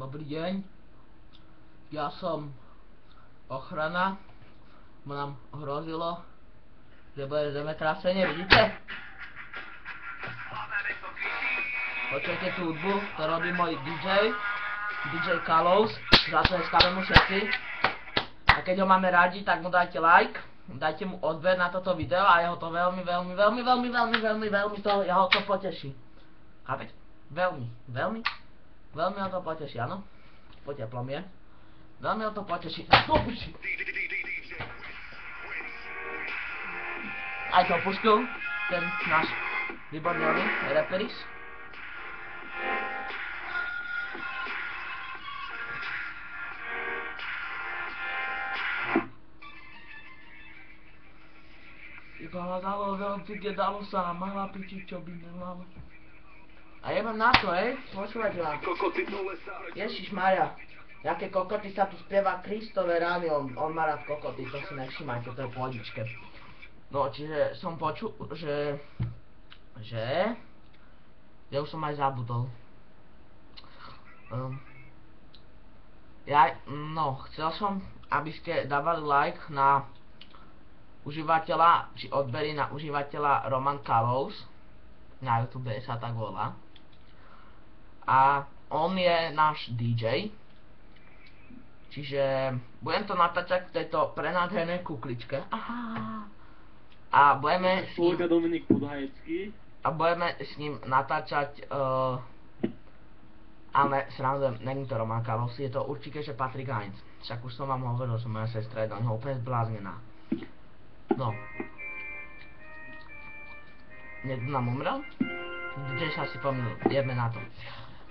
Dobrý deň. Ja som ochrana. Nám hrozilo, že bude zemetrasenie, vidíte? Počujete tú hudbu, to robí môj DJ Kalos. Zatleskame mu všetci. A keď ho máme radi, tak mu dajte like. Dajte mu odber na toto video a jeho to veľmi to, jeho to poteší. Chápete? Veľmi ho to poteší, áno? Po teplom je. Veľmi ho to poteší. Aj to pustil, ten náš výborný reperis. Iba hľadalo veľmi, kde dalo sa mala piči, čo by nemalo. A jebem na to, počúvajte ma. Ježišmaria, jaké kokoty sa tu spieva Kristove rány, on má rád kokoty, to si nevšimajte, to je v pohodičke. No, čiže som počul, že už som aj zabudol. Chcel som, aby ste dávali like na užívateľa, či odbery na užívateľa Roman Kalos. Na YouTube sa tak volá. A on je náš DJ. Čiže budem to natáčať v tejto prenádhernej kukličke. Aha. A budeme s ním... Dominik Podhajecký. A budeme s ním natáčať... ale srandujem, není to Roman Kalos, je to určite, že Patrik Heinz. Však už som vám hovoril, že moja sestra je do neho úplne zbláznená. No. Niekto nám umrel? DJ sa si pomýlil, ideme na to.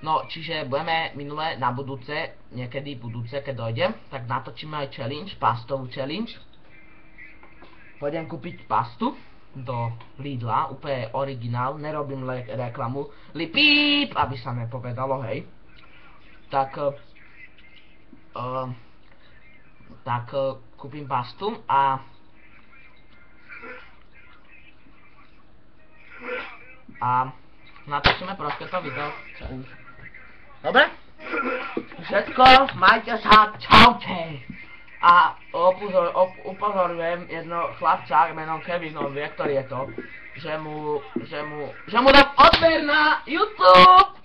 No, čiže budeme minule na budúce, niekedy budúce, keď dojdem, tak natočíme aj challenge, pastovú challenge. Pôjdem kúpiť pastu do Lidla, úplne originál, nerobím reklamu, píp, aby sa nepovedalo, hej. Tak kúpim pastu a natočíme proste to video. Dobre? Všetko, majte sa, čaute. A upozorňujem jedno chlapca menom Kevin, on vie, ktorý je to, že mu dám odber na YouTube.